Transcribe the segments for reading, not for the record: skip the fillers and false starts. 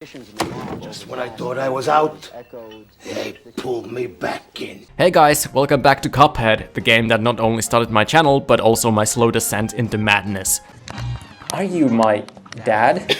Just when I thought I was out, they pulled me back in. Hey guys, welcome back to Cuphead, the game that not only started my channel, but also my slow descent into madness. Are you my dad?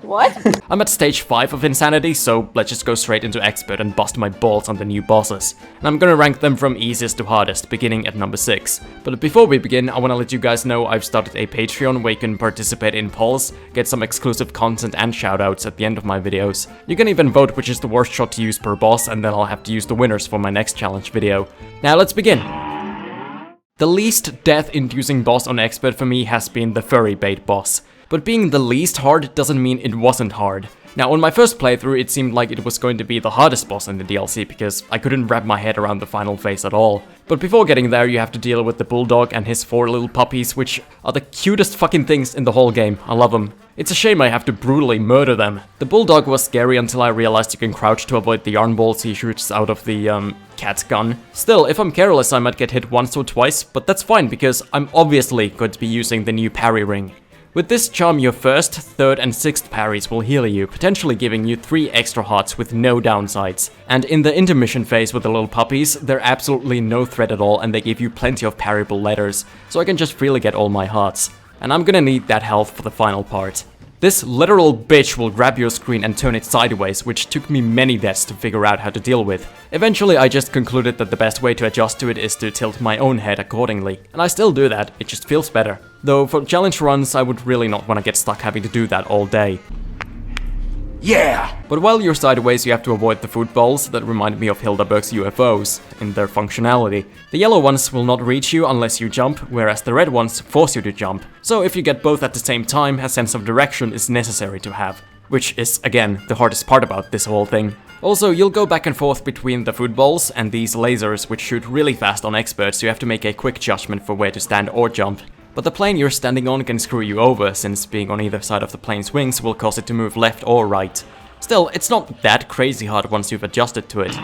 What? I'm at stage 5 of insanity, so let's just go straight into expert and bust my balls on the new bosses. And I'm gonna rank them from easiest to hardest, beginning at number 6. But before we begin, I wanna let you guys know I've started a Patreon where you can participate in polls, get some exclusive content and shoutouts at the end of my videos. You can even vote which is the worst shot to use per boss, and then I'll have to use the winners for my next challenge video. Now let's begin! The least death-inducing boss on expert for me has been the furry bait boss. But being the least hard doesn't mean it wasn't hard. Now, on my first playthrough, it seemed like it was going to be the hardest boss in the DLC because I couldn't wrap my head around the final phase at all. But before getting there, you have to deal with the bulldog and his 4 little puppies, which are the cutest fucking things in the whole game. I love them. It's a shame I have to brutally murder them. The bulldog was scary until I realized you can crouch to avoid the yarn balls he shoots out of the, cat gun. Still, if I'm careless, I might get hit once or twice, but that's fine because I'm obviously going to be using the new parry ring. With this charm, your first, third and sixth parries will heal you, potentially giving you 3 extra hearts with no downsides. And in the intermission phase with the little puppies, they're absolutely no threat at all and they give you plenty of parryable letters, so I can just freely get all my hearts. And I'm gonna need that health for the final part. This literal bitch will grab your screen and turn it sideways, which took me many deaths to figure out how to deal with. Eventually I just concluded that the best way to adjust to it is to tilt my own head accordingly, and I still do that, it just feels better. Though for challenge runs I would really not want to get stuck having to do that all day. Yeah! But while you're sideways, you have to avoid the food balls that remind me of Hildaberg's UFOs in their functionality. The yellow ones will not reach you unless you jump, whereas the red ones force you to jump. So if you get both at the same time, a sense of direction is necessary to have. Which is, again, the hardest part about this whole thing. Also, you'll go back and forth between the food balls and these lasers which shoot really fast on experts, so you have to make a quick judgment for where to stand or jump. But the plane you're standing on can screw you over, since being on either side of the plane's wings will cause it to move left or right. Still, it's not that crazy hard once you've adjusted to it.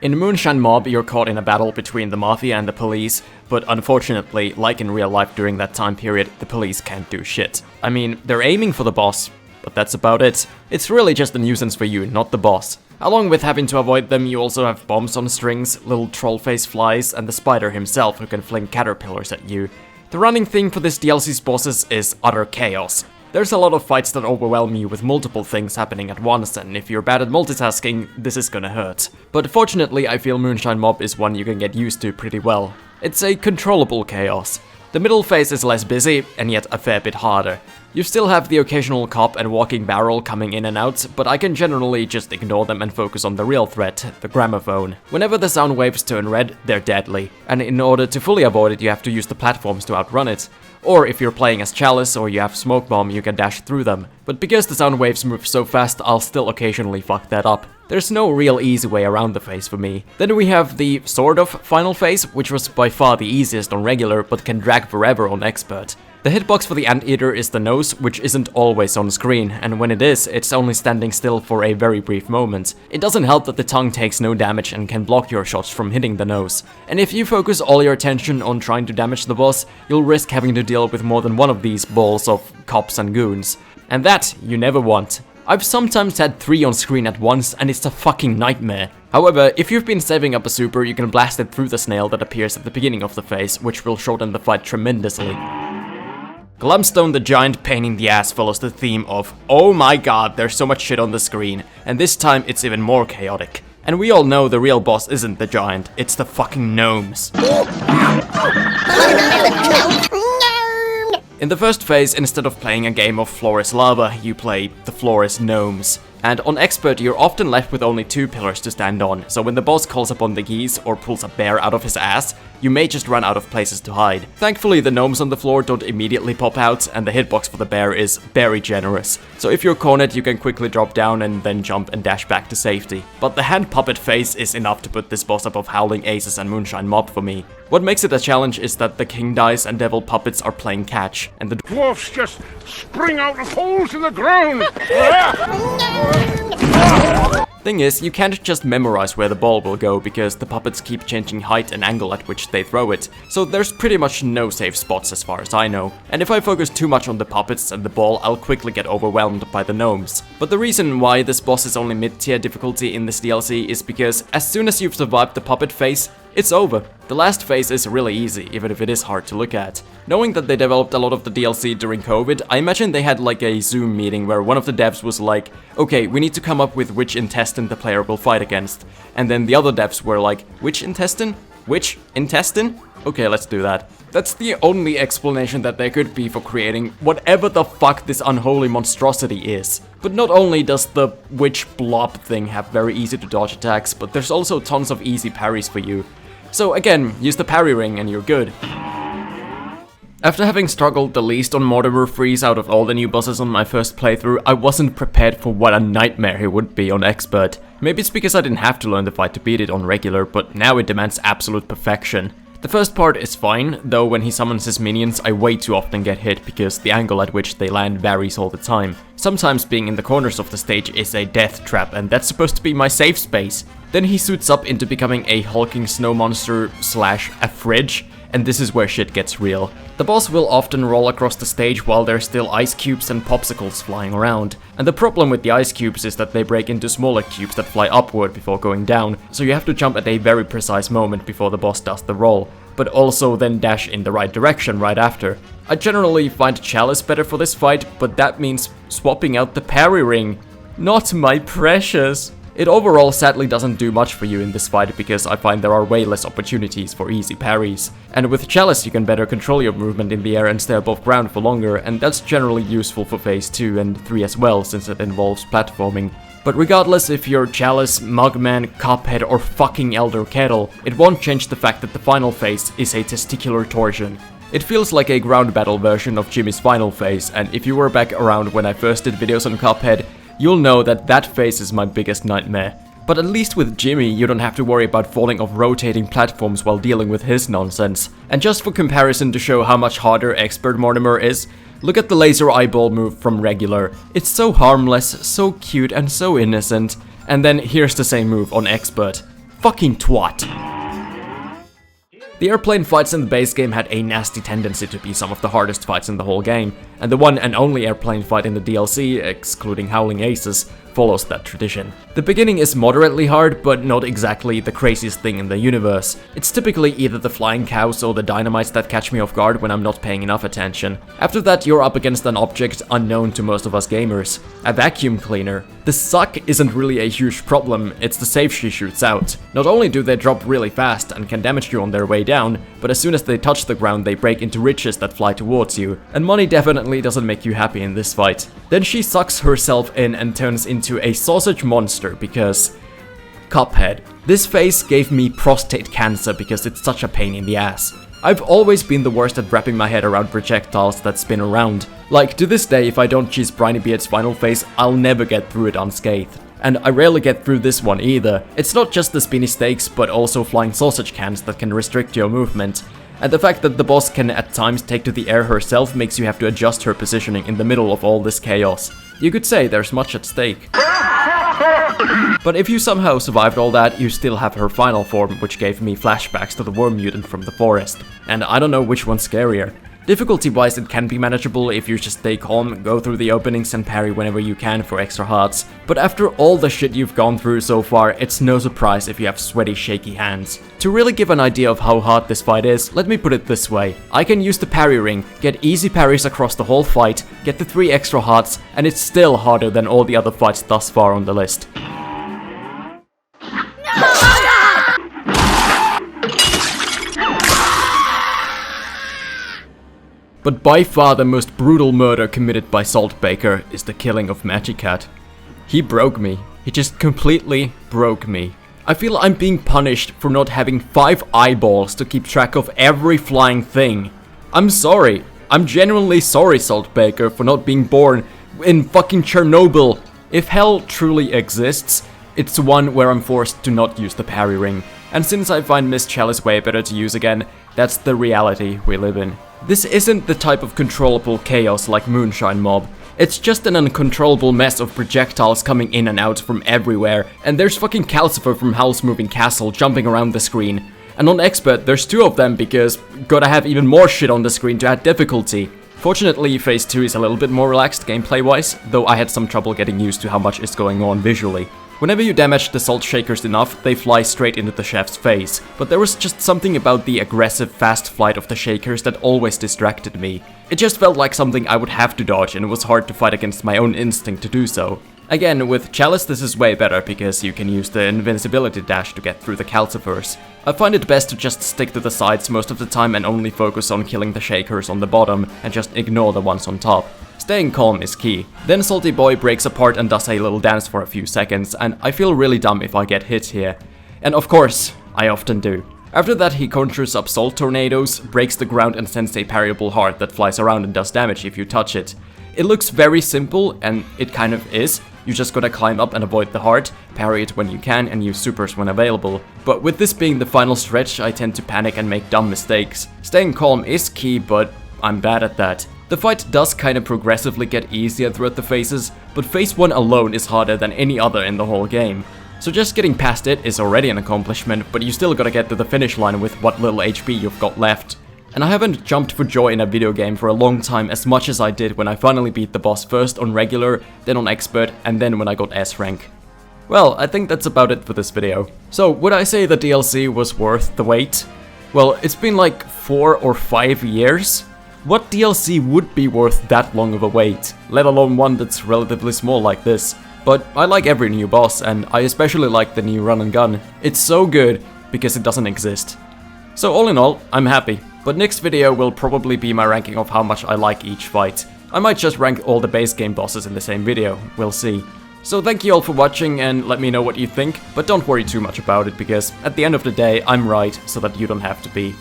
In Moonshine Mob, you're caught in a battle between the Mafia and the police, but unfortunately, like in real life during that time period, the police can't do shit. I mean, they're aiming for the boss, but that's about it. It's really just a nuisance for you, not the boss. Along with having to avoid them, you also have bombs on strings, little troll-face flies, and the spider himself who can fling caterpillars at you. The running thing for this DLC's bosses is utter chaos. There's a lot of fights that overwhelm you with multiple things happening at once, and if you're bad at multitasking, this is gonna hurt. But fortunately, I feel Moonshine Mob is one you can get used to pretty well. It's a controllable chaos. The middle phase is less busy, and yet a fair bit harder. You still have the occasional cop and walking barrel coming in and out, but I can generally just ignore them and focus on the real threat, the gramophone. Whenever the sound waves turn red, they're deadly, and in order to fully avoid it, you have to use the platforms to outrun it. Or if you're playing as Chalice or you have Smoke Bomb, you can dash through them. But because the sound waves move so fast, I'll still occasionally fuck that up. There's no real easy way around the phase for me. Then we have the sort of final phase, which was by far the easiest on regular, but can drag forever on expert. The hitbox for the Anteater is the nose, which isn't always on screen, and when it is, it's only standing still for a very brief moment. It doesn't help that the tongue takes no damage and can block your shots from hitting the nose. And if you focus all your attention on trying to damage the boss, you'll risk having to deal with more than one of these balls of cops and goons. And that you never want. I've sometimes had 3 on screen at once, and it's a fucking nightmare. However, if you've been saving up a super, you can blast it through the snail that appears at the beginning of the phase, which will shorten the fight tremendously. Glumstone the giant pain in the ass follows the theme of, oh my god, there's so much shit on the screen, and this time it's even more chaotic. And we all know the real boss isn't the giant, it's the fucking gnomes. In the first phase, instead of playing a game of floor is lava, you play the floor is gnomes. And on expert, you're often left with only 2 pillars to stand on, so when the boss calls upon the geese or pulls a bear out of his ass, you may just run out of places to hide. Thankfully, the gnomes on the floor don't immediately pop out, and the hitbox for the bear is very generous. So if you're cornered, you can quickly drop down and then jump and dash back to safety. But the hand puppet phase is enough to put this boss above Howling, Aces and Moonshine Mob for me. What makes it a challenge is that the king dice and devil puppets are playing catch, and the dwarfs just spring out of holes in the ground. Thing is, you can't just memorize where the ball will go because the puppets keep changing height and angle at which they throw it, so there's pretty much no safe spots as far as I know. And if I focus too much on the puppets and the ball, I'll quickly get overwhelmed by the gnomes. But the reason why this boss is only mid-tier difficulty in this DLC is because as soon as you've survived the puppet phase, it's over. The last phase is really easy, even if it is hard to look at. Knowing that they developed a lot of the DLC during COVID, I imagine they had like a Zoom meeting where one of the devs was like, okay, we need to come up with which intestine the player will fight against. And then the other devs were like, which intestine? Which intestine? Okay, let's do that. That's the only explanation that there could be for creating whatever the fuck this unholy monstrosity is. But not only does the witch blob thing have very easy to dodge attacks, but there's also tons of easy parries for you. So again, use the parry ring and you're good. After having struggled the least on Mortimer Freeze out of all the new bosses on my first playthrough, I wasn't prepared for what a nightmare he would be on Expert. Maybe it's because I didn't have to learn the fight to beat it on regular, but now it demands absolute perfection. The first part is fine, though when he summons his minions I way too often get hit because the angle at which they land varies all the time. Sometimes being in the corners of the stage is a death trap and that's supposed to be my safe space. Then he suits up into becoming a hulking snow monster slash a fridge, and this is where shit gets real. The boss will often roll across the stage while there's still ice cubes and popsicles flying around. And the problem with the ice cubes is that they break into smaller cubes that fly upward before going down, so you have to jump at a very precise moment before the boss does the roll, but also then dash in the right direction right after. I generally find Chalice better for this fight, but that means swapping out the parry ring. Not my precious! It overall sadly doesn't do much for you in this fight because I find there are way less opportunities for easy parries. And with Chalice you can better control your movement in the air and stay above ground for longer, and that's generally useful for phase 2 and 3 as well since it involves platforming. But regardless if you're Chalice, Mugman, Cuphead or fucking Elder Kettle, it won't change the fact that the final phase is a testicular torsion. It feels like a ground battle version of Jimmy's final phase, and if you were back around when I first did videos on Cuphead, you'll know that that phase is my biggest nightmare. But at least with Jimmy, you don't have to worry about falling off rotating platforms while dealing with his nonsense. And just for comparison to show how much harder Expert Mortimer is, look at the laser eyeball move from regular. It's so harmless, so cute and so innocent. And then here's the same move on Expert. Fucking twat. The airplane fights in the base game had a nasty tendency to be some of the hardest fights in the whole game, and the one and only airplane fight in the DLC, excluding Howling Aces, follows that tradition. The beginning is moderately hard, but not exactly the craziest thing in the universe. It's typically either the flying cows or the dynamites that catch me off guard when I'm not paying enough attention. After that, you're up against an object unknown to most of us gamers, a vacuum cleaner. The suck isn't really a huge problem, it's the save she shoots out. Not only do they drop really fast and can damage you on their way down, but as soon as they touch the ground they break into riches that fly towards you, and money definitely doesn't make you happy in this fight. Then she sucks herself in and turns into a sausage monster because... Cuphead. This phase gave me prostate cancer because it's such a pain in the ass. I've always been the worst at wrapping my head around projectiles that spin around. Like, to this day, if I don't cheese Brineybeard's final phase, I'll never get through it unscathed. And I rarely get through this one either. It's not just the spinny stakes, but also flying sausage cans that can restrict your movement. And the fact that the boss can at times take to the air herself makes you have to adjust her positioning in the middle of all this chaos. You could say there's much at stake. But if you somehow survived all that, you still have her final form, which gave me flashbacks to the worm mutant from the forest. And I don't know which one's scarier. Difficulty-wise, it can be manageable if you just stay calm, go through the openings and parry whenever you can for extra hearts. But after all the shit you've gone through so far, it's no surprise if you have sweaty, shaky hands. To really give an idea of how hard this fight is, let me put it this way. I can use the parry ring, get easy parries across the whole fight, get the 3 extra hearts, and it's still harder than all the other fights thus far on the list. But by far the most brutal murder committed by Saltbaker is the killing of Magicat. He broke me. He just completely broke me. I feel I'm being punished for not having 5 eyeballs to keep track of every flying thing. I'm sorry. I'm genuinely sorry, Saltbaker, for not being born in fucking Chernobyl. If hell truly exists, it's one where I'm forced to not use the parry ring. And since I find Miss Chalice way better to use again, that's the reality we live in. This isn't the type of controllable chaos like Moonshine Mob. It's just an uncontrollable mess of projectiles coming in and out from everywhere, and there's fucking Calcifer from Howl's Moving Castle jumping around the screen. And on Expert, there's 2 of them because gotta have even more shit on the screen to add difficulty. Fortunately, Phase 2 is a little bit more relaxed gameplay-wise, though I had some trouble getting used to how much is going on visually. Whenever you damage the salt shakers enough, they fly straight into the chef's face, but there was just something about the aggressive, fast flight of the shakers that always distracted me. It just felt like something I would have to dodge, and it was hard to fight against my own instinct to do so. Again, with Chalice this is way better, because you can use the invincibility dash to get through the Calcifers. I find it best to just stick to the sides most of the time and only focus on killing the shakers on the bottom, and just ignore the ones on top. Staying calm is key. Then Salty Boy breaks apart and does a little dance for a few seconds, and I feel really dumb if I get hit here. And of course, I often do. After that he conjures up salt tornadoes, breaks the ground and sends a parryable heart that flies around and does damage if you touch it. It looks very simple, and it kind of is. You just gotta climb up and avoid the heart, parry it when you can, and use supers when available. But with this being the final stretch, I tend to panic and make dumb mistakes. Staying calm is key, but I'm bad at that. The fight does kinda progressively get easier throughout the phases, but phase 1 alone is harder than any other in the whole game. So just getting past it is already an accomplishment, but you still gotta get to the finish line with what little HP you've got left. And I haven't jumped for joy in a video game for a long time as much as I did when I finally beat the boss first on regular, then on expert, and then when I got S rank. Well, I think that's about it for this video. So, would I say the DLC was worth the wait? Well, it's been like 4 or 5 years. What DLC would be worth that long of a wait, let alone one that's relatively small like this? But I like every new boss, and I especially like the new run and gun. It's so good because it doesn't exist. So all in all, I'm happy. But next video will probably be my ranking of how much I like each fight. I might just rank all the base game bosses in the same video, we'll see. So thank you all for watching and let me know what you think, but don't worry too much about it because at the end of the day I'm right so that you don't have to be.